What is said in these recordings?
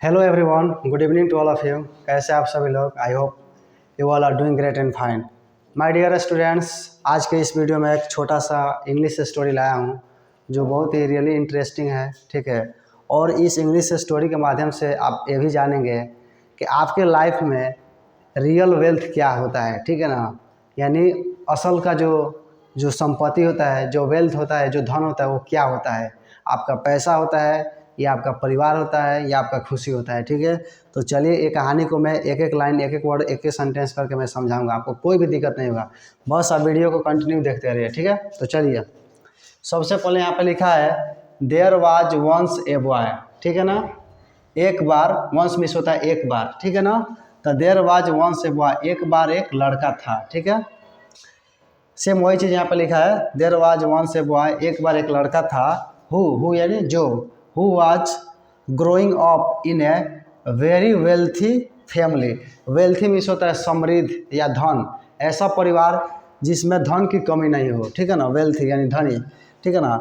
Hello everyone, good evening to all of you. कैसे आप सभी लोग? I hope you all are doing great and fine. My dear students, आज के इस वीडियो में एक छोटा सा इंग्लिश स्टोरी लाया हूँ जो बहुत ही रियली इंटरेस्टिंग है, ठीक है। और इस इंग्लिश स्टोरी के माध्यम से आप ये भी जानेंगे कि आपके लाइफ में रियल वेल्थ क्या होता है, ठीक है ना। यानी असल का जो संपत्ति होता है, जो वेल्थ होता है, जो धन होता है, वो क्या होता है। आपका पैसा होता है या आपका परिवार होता है या आपका खुशी होता है, ठीक है। तो चलिए, एक कहानी को मैं एक एक लाइन, एक एक वर्ड, एक एक सेंटेंस करके मैं समझाऊंगा, आपको कोई भी दिक्कत नहीं होगा। बस आप वीडियो को कंटिन्यू देखते रहिए, ठीक है। तो चलिए, सबसे पहले यहाँ पे लिखा है there was once a boy, ठीक है ना। एक बार, वंस मिस होता है एक बार, ठीक है ना। तो there was once a boy, एक बार एक लड़का था, ठीक है। सेम वही चीज़ यहाँ पे लिखा है, there was once a boy, एक बार एक लड़का था। हु यानी जो, who was growing up in a very wealthy family. Wealthy means होता है समृद्ध या धन, ऐसा परिवार जिसमें धन की कमी नहीं हो, ठीक है ना। वेल्थी यानी धनी, ठीक है ना।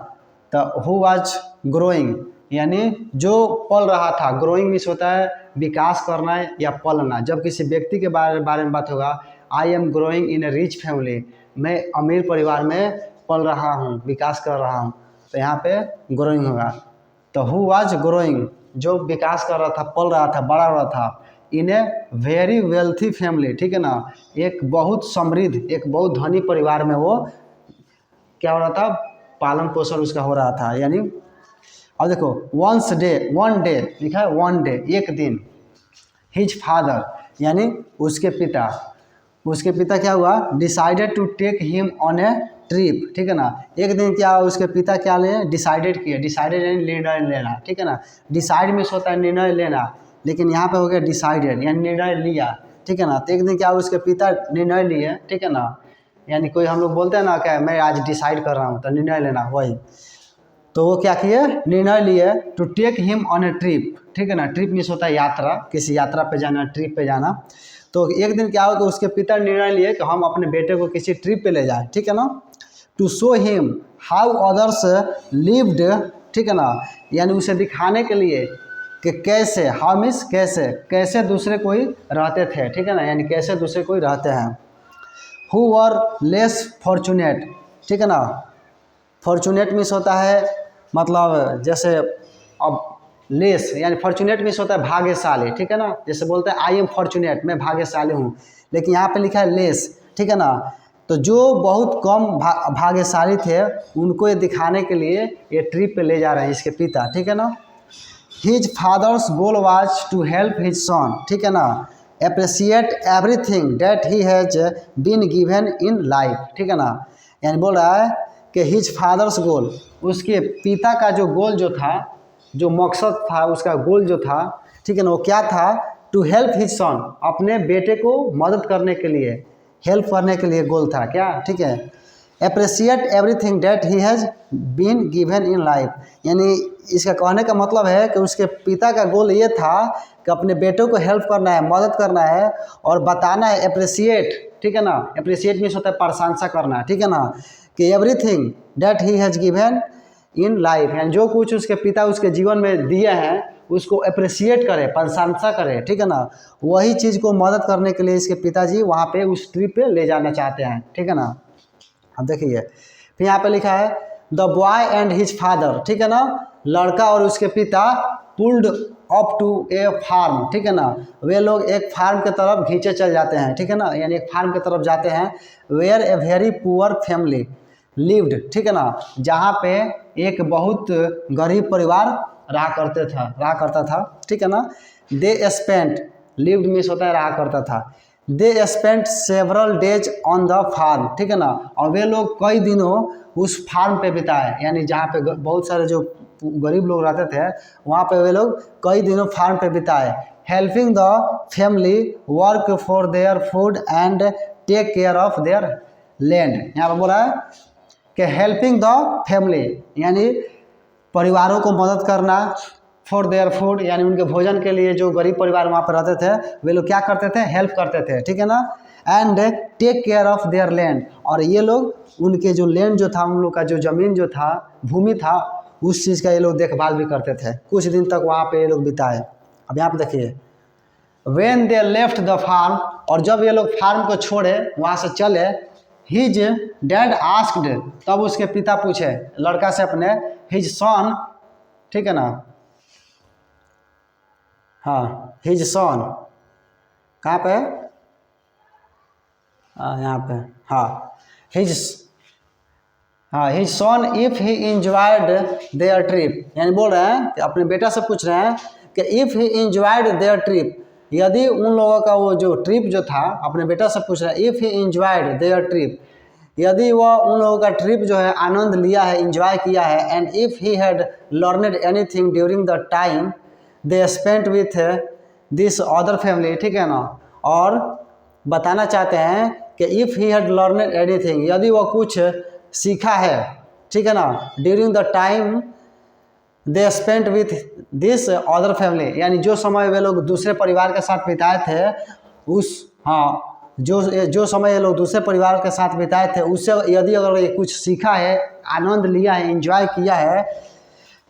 तो हु वाज ग्रोइंग यानी जो पल रहा था। ग्रोइंग मीन्स होता है विकास करना या पलना। जब किसी व्यक्ति के बारे में बात होगा, I am growing in A rich family, मैं अमीर परिवार में पल रहा हूँ, विकास कर रहा हूँ, तो यहाँ पे ग्रोइंग होगा। तो हु वाज ग्रोइंग, जो विकास कर रहा था, पल रहा था, बड़ा हो रहा था, इन ए वेरी वेल्थी फैमिली, ठीक है ना। एक बहुत समृद्ध, एक बहुत धनी परिवार में वो क्या हो रहा था, पालन पोषण उसका हो रहा था। यानी अब देखो, वंस डे, वन डे लिखा है, वन डे एक दिन। हिज फादर यानी उसके पिता क्या हुआ, decided to take him on a trip, ठीक है ना। एक दिन क्या उसके पिता क्या ले डिसाइडेड किया, डिसाइडेड यानी निर्णय लेना, ठीक है ना। डिसाइड में होता है निर्णय लेना, लेकिन यहाँ पे हो गया डिसाइडेड यानी निर्णय लिया, ठीक है ना। तो एक दिन क्या उसके पिता निर्णय लिए, ठीक है ना। यानी कोई हम लोग बोलते हैं ना क्या, मैं आज डिसाइड कर रहा हूँ, तो निर्णय लेना वही। तो वो क्या किए, निर्णय लिए to take him on a trip, ठीक है ना। ट्रिप मीन्स होता है यात्रा, किसी यात्रा पे जाना, ट्रिप पे जाना। तो एक दिन क्या हो, तो उसके पिता निर्णय लिए कि हम अपने बेटे को किसी ट्रिप पे ले जाएं, ठीक है ना। To show him how others lived, ठीक है ना। यानी उसे दिखाने के लिए कि कैसे, हाउ मीन्स कैसे, कैसे दूसरे कोई रहते थे, ठीक है ना। यानी कैसे दूसरे कोई रहते हैं। हु वर लेस फॉर्चुनेट, ठीक है ना। फॉर्चुनेट मीन्स होता है मतलब जैसे, अब लेस यानी फॉर्चुनेट मीन्स होता है भाग्यशाली, ठीक है ना। जैसे बोलते हैं आई एम फॉर्चुनेट, मैं भाग्यशाली हूँ, लेकिन यहाँ पे लिखा है लेस, ठीक है ना। तो जो बहुत कम भाग्यशाली थे, उनको ये दिखाने के लिए ये ट्रिप पे ले जा रहे हैं इसके पिता, ठीक है ना। His father's goal was to help his son, ठीक है ना, appreciate everything that he has been given in life, ठीक है ना। यानी बोल रहा है कि हिज फादर्स गोल, उसके पिता का जो गोल जो था, जो मकसद था, उसका गोल जो था, ठीक है ना, वो क्या था, टू हेल्प हिज सन, अपने बेटे को मदद करने के लिए, हेल्प करने के लिए गोल था क्या, ठीक है। Appreciate everything that he has been given in life, यानी इसका कहने का मतलब है कि उसके पिता का गोल ये था कि अपने बेटों को हेल्प करना है, मदद करना है और बताना है, अप्रिशिएट, ठीक है ना। अप्रिशिएट मीन्स होता है प्रशंसा करना, ठीक है ना, कि everything that he has given in life, यानी जो कुछ उसके पिता उसके जीवन में दिए हैं उसको अप्रिशिएट करे, प्रशंसा करे, ठीक है ना। वही चीज़ को मदद करने के लिए इसके पिताजी वहाँ पे उस ट्रिप पे ले जाना चाहते हैं, ठीक है ना। अब देखिए, फिर यहाँ पे लिखा है the boy and his father, ठीक है ना। लड़का और उसके पिता pulled up to a farm, ठीक है ना। वे लोग एक फार्म की तरफ खींचे चल जाते हैं, ठीक है ना। यानी एक फार्म की तरफ जाते हैं, where a very poor family lived, ठीक है ना, जहाँ पे एक बहुत गरीब परिवार रहा करता था, ठीक है ना। दे स्पेंट, लिव्ड मीन्स होता है रहा करता था। They spent several days on the farm, ठीक है ना। और वे लोग कई दिनों उस फार्म पे बिताए, यानी जहाँ पे बहुत सारे जो गरीब लोग रहते थे, वहाँ पे वे लोग कई दिनों फार्म पे बिताए। Helping the family work for their food and take care of their land. यहाँ पे बोला है कि हेल्पिंग द फैमिली यानी परिवारों को मदद करना, फॉर देयर फूड यानी उनके भोजन के लिए, जो गरीब परिवार वहाँ पर रहते थे वे लोग क्या करते थे, हेल्प करते थे, ठीक है ना। And take care of their land, और ये लोग उनके जो लैंड जो था, उन लोग का जो ज़मीन जो था, भूमि था, उस चीज़ का ये लोग देखभाल भी करते थे। कुछ दिन तक वहाँ पे ये लोग बिताए। अब यहाँ पे देखिए, When they left the farm, और जब ये लोग फार्म को छोड़े, वहाँ से चले, his dad asked, तब उसके पिता पूछे लड़का से अपने, his son, ठीक है ना, हाँ his son, कहाँ पे, यहाँ पे, हाँ his son if he enjoyed their trip, यानी बोल रहे हैं कि अपने बेटा से पूछ रहे हैं कि if he enjoyed their trip, यदि उन लोगों का वो जो ट्रिप जो था, अपने बेटा से पूछ रहे हैं if he enjoyed their trip, यदि वह उन लोगों का ट्रिप जो है आनंद लिया है, इंजॉय किया है, and if he had learned anything during the time they spent with this other family, ठीक है ना, और बताना चाहते हैं कि if he had learned anything, यदि वह कुछ सीखा है, ठीक है ना, during the time they spent with this other family, यानी जो समय वे लोग दूसरे परिवार के साथ बिताए थे, उस जो समय ये लोग दूसरे परिवार के साथ बिताए थे, उससे यदि अगर ये कुछ सीखा है, आनंद लिया है, एंजॉय किया है,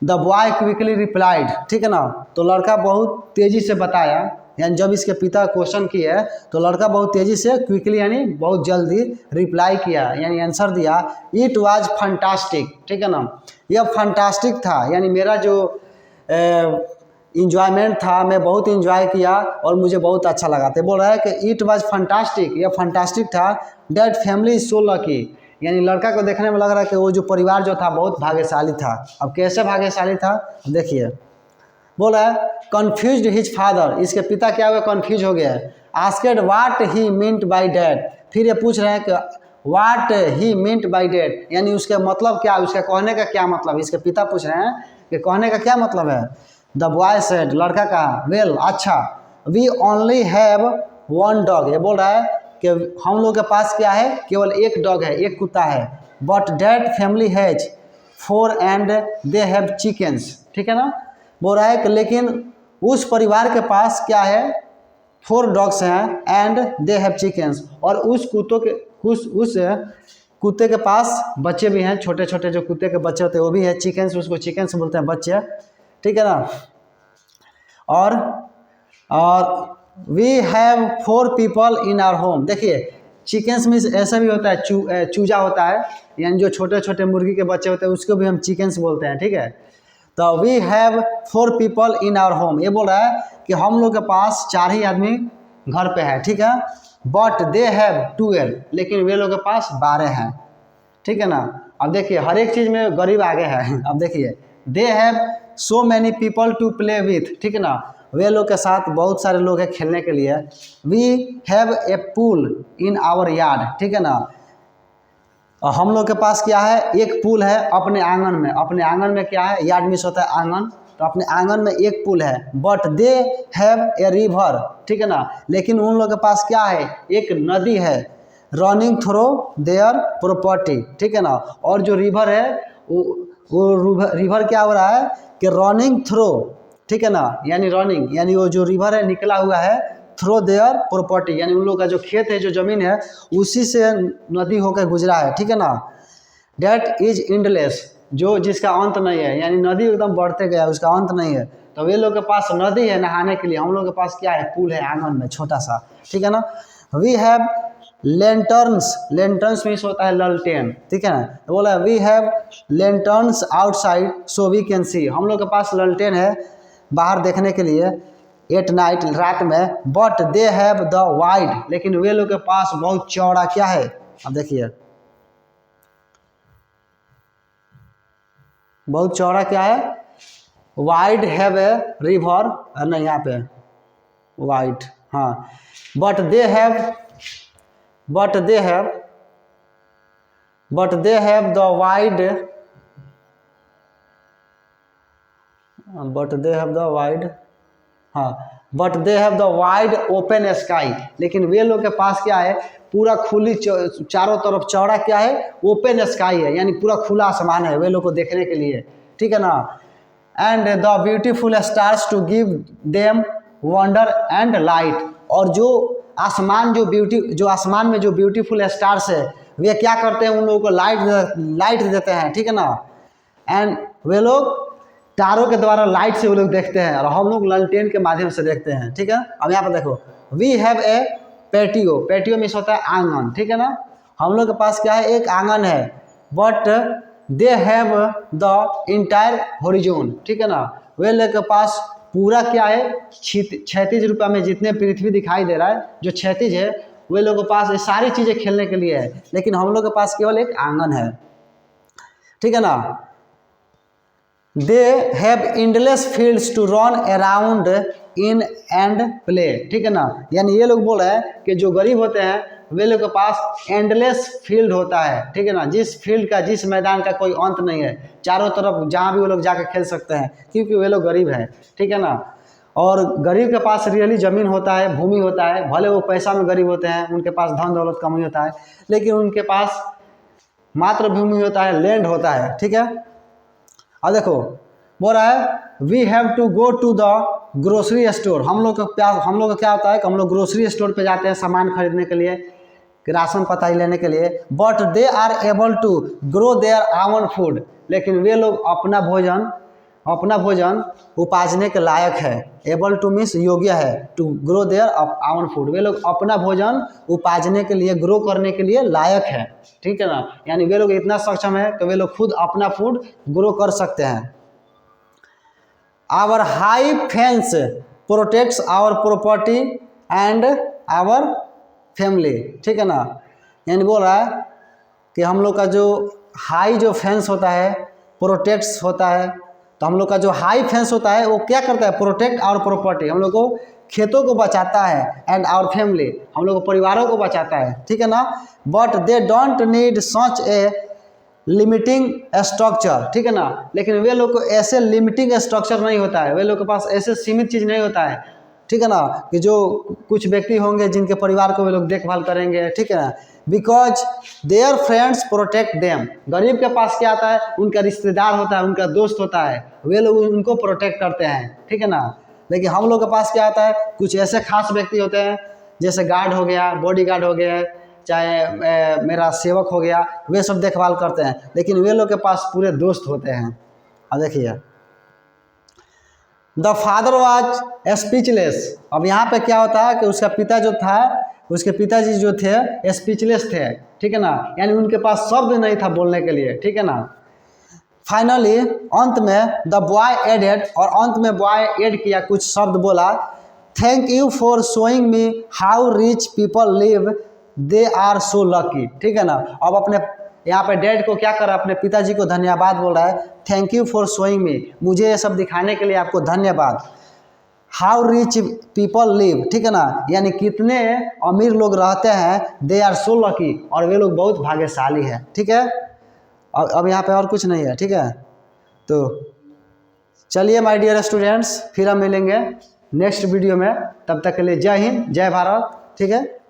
द बॉय क्विकली रिप्लाइड, ठीक है ना, तो लड़का बहुत तेज़ी से बताया, यानी जब इसके पिता क्वेश्चन किए तो लड़का बहुत तेज़ी से क्विकली यानी बहुत जल्दी रिप्लाई किया, यानी आंसर दिया, इट वाज फंटास्टिक, ठीक है ना, यह फंटास्टिक था, यानी मेरा जो इंजॉयमेंट था, मैं बहुत इंजॉय किया और मुझे बहुत अच्छा लगा। तो बोल रहा है कि इट वाज फंटास्टिक, यह फंटास्टिक था, that family is so lucky, यानी लड़का को देखने में लग रहा है कि वो जो परिवार जो था बहुत भाग्यशाली था। अब कैसे भाग्यशाली था देखिए, बोल रहा है कन्फ्यूज्ड हिज फादर, इसके पिता क्या हुआ, कन्फ्यूज हो गया है, asked what he meant by dad, फिर ये पूछ रहे हैं कि what he meant by dad, यानी उसके मतलब क्या, उसके कहने का क्या मतलब, इसके पिता पूछ रहे हैं कि कहने का क्या मतलब है। द बॉय सेड, लड़का कहा, वेल अच्छा, we only have one dog, ये बोल रहा है कि हम लोग के पास क्या है, केवल एक डॉग है, एक कुत्ता है, but dad family has 4 and they have chickens, ठीक है ना, बोल रहा है कि लेकिन उस परिवार के पास क्या है, 4 डॉग्स हैं एंड दे हैव चिकन्स, और उस कुत्ते के पास बच्चे भी हैं, छोटे छोटे जो कुत्ते के बच्चे होते हैं वो भी है, चिकन्स, उसको चिकन्स बोलते हैं बच्चे, ठीक है ना, और we have 4 people in our home, देखिए चिकन्स मीन्स ऐसा भी होता है, चूजा होता है, यानी जो छोटे छोटे मुर्गी के बच्चे होते हैं उसको भी हम चिकन्स बोलते हैं, ठीक है। तो we have 4 people in our home, ये बोल रहा है कि हम लोग के पास 4 ही आदमी घर पे है, ठीक है, बट दे हैव 12, लेकिन वे लोग के पास 12 हैं, ठीक है ना। अब देखिए हर एक चीज़ में गरीब आगे है। अब देखिए they have so many people to play with, ठीक है ना, वे लोग के साथ बहुत सारे लोग हैं खेलने के लिए। We have a pool in our yard, ठीक है ना, हम लोग के पास क्या है, एक पूल है अपने आंगन में, अपने आंगन में क्या है, यार्ड मीन्स होता है आंगन, तो अपने आंगन में एक पूल है, but they have a river, ठीक है ना, लेकिन उन लोग के पास क्या है, एक नदी है, रनिंग थ्रू देयर प्रॉपर्टी, ठीक है ना, और जो रिवर है वो रिवर क्या हो रहा है कि रनिंग थ्रू, ठीक है ना, यानी रनिंग यानी वो जो रिवर है निकला हुआ है थ्रो देयर प्रॉपर्टी, यानी उन लोग का जो खेत है, जो ज़मीन है, उसी से नदी होकर गुजरा है, ठीक है ना। डेट इज एंडलेस, जो जिसका अंत नहीं है, यानी नदी एकदम बढ़ते गया, उसका अंत नहीं है, तो वे लोग के पास नदी है नहाने के लिए, हम लोग के पास क्या है, पूल है आंगन में छोटा सा, ठीक है ना। We have lanterns, lanterns means होता है ललटेन, ठीक है ना, तो बोला we have lanterns outside so we can see, हम लोग के पास ललटेन है बाहर देखने के लिए एट नाइट, रात में, but they have the wide, लेकिन वे लोग के पास बहुत चौड़ा क्या है, अब देखिए बहुत चौड़ा क्या है, वाइड हैव ए रिवर, नहीं यहाँ पे वाइड, हाँ, but they have the wide, but they have the wide open sky, लेकिन वे लोग के पास क्या है, पूरा खुली चारों तरफ चौड़ा क्या है, ओपन स्काई है, यानी पूरा खुला आसमान है वे लोग को देखने के लिए, ठीक है ना। And the beautiful stars to give them wonder and light, और जो आसमान जो आसमान में जो ब्यूटीफुल स्टार्स है वे क्या करते हैं, उन लोगों को लाइट देते हैं, ठीक है ना। एंड वे लोग तारों के द्वारा लाइट से वो लोग देखते हैं और हम लोग लालटेन के माध्यम से देखते हैं। ठीक है, अब यहाँ पर देखो, we have a patio, patio means होता है आंगन। ठीक है ना, हम लोग के पास क्या है, एक आंगन है, but they have the entire horizon. ठीक है ना, वे लोग के पास पूरा क्या है, 36 रुपये में जितने पृथ्वी दिखाई दे रहा है, जो 36 है, वे लोगों के पास ये सारी चीज़ें खेलने के लिए है, लेकिन हम लोग के पास केवल एक आंगन है। ठीक है ना, they have endless fields to run around in and play. ठीक है ना, यानी ये लोग बोल रहे हैं कि जो गरीब होते हैं वे लोग के पास एंडलेस फील्ड होता है। ठीक है ना, जिस फील्ड का, जिस मैदान का कोई अंत नहीं है, चारों तरफ जहाँ भी वो लोग जाकर खेल सकते हैं, क्योंकि वे लोग गरीब हैं। ठीक है ना, और गरीब के पास रियली ज़मीन होता है, भूमि होता है, भले वो पैसा में गरीब होते हैं, उनके पास धन दौलत कम ही होता है, लेकिन उनके पास मात्र भूमि होता है, लैंड होता है। ठीक है, अब देखो बोल रहा है we have to go to the grocery store. हम लोग का क्या होता है कि हम लोग ग्रोसरी स्टोर पे जाते हैं सामान खरीदने के लिए, राशन पताई लेने के लिए, but they are able to grow their own food. लेकिन वे लोग अपना भोजन उपाजने के लायक है। एबल टू मीन्स योग्य है, to grow their own food, वे लोग अपना भोजन उपाजने के लिए, ग्रो करने के लिए लायक है। ठीक है ना, यानी वे लोग इतना सक्षम है कि वे लोग खुद अपना फूड ग्रो कर सकते हैं। Our high fence protects our property and our family. ठीक है ना, यानी बोल रहा है कि हम लोग का जो हाई जो फेंस होता है, प्रोटेक्ट्स होता है, तो हम लोग का जो हाई फेंस होता है वो क्या करता है, प्रोटेक्ट आवर प्रॉपर्टी, हम लोग को खेतों को बचाता है, एंड आवर फैमिली, हम लोग को परिवारों को बचाता है। ठीक है ना, but they don't need such A limiting structure. ठीक है ना, लेकिन वे लोग को ऐसे लिमिटिंग स्ट्रक्चर नहीं होता है, वे लोग के पास ऐसे सीमित चीज़ नहीं होता है। ठीक है ना, कि जो कुछ व्यक्ति होंगे जिनके परिवार को वे लोग देखभाल करेंगे। ठीक है ना, because their friends protect them. गरीब के पास क्या आता है, उनका रिश्तेदार होता है, उनका दोस्त होता है, वे लोग उनको प्रोटेक्ट करते हैं। ठीक है ना, लेकिन हम लोग के पास क्या आता है, कुछ ऐसे खास व्यक्ति होते हैं, जैसे गार्ड हो गया, बॉडी गार्ड हो गया, चाहे मेरा सेवक हो गया, वे सब देखभाल करते हैं, लेकिन वे लोग के पास पूरे दोस्त होते हैं। अब देखिए, द फादर वाज स्पीचलेस। अब यहाँ पे क्या होता है कि उसका पिता जो था, उसके पिताजी जो थे स्पीचलेस थे। ठीक है ना, यानी उनके पास शब्द नहीं था बोलने के लिए। ठीक है ना, फाइनली अंत में द बॉय एडेड, और अंत में बॉय एड किया, कुछ शब्द बोला, thank you for showing me how rich people live, they are so lucky. ठीक है ना, अब अपने यहाँ पे डैड को क्या कर रहा है, अपने पिताजी को धन्यवाद बोल रहा है, थैंक यू फॉर शोइंग मी, मुझे ये सब दिखाने के लिए आपको धन्यवाद। हाउ रिच पीपल लिव, ठीक है ना, यानी कितने अमीर लोग रहते हैं, दे आर सो लकी, और वे लोग बहुत भाग्यशाली हैं। ठीक है, अब यहाँ पे और कुछ नहीं है। ठीक है, तो चलिए माय डियर स्टूडेंट्स, फिर हम मिलेंगे नेक्स्ट वीडियो में, तब तक के लिए जय हिंद, जय भारत। ठीक है।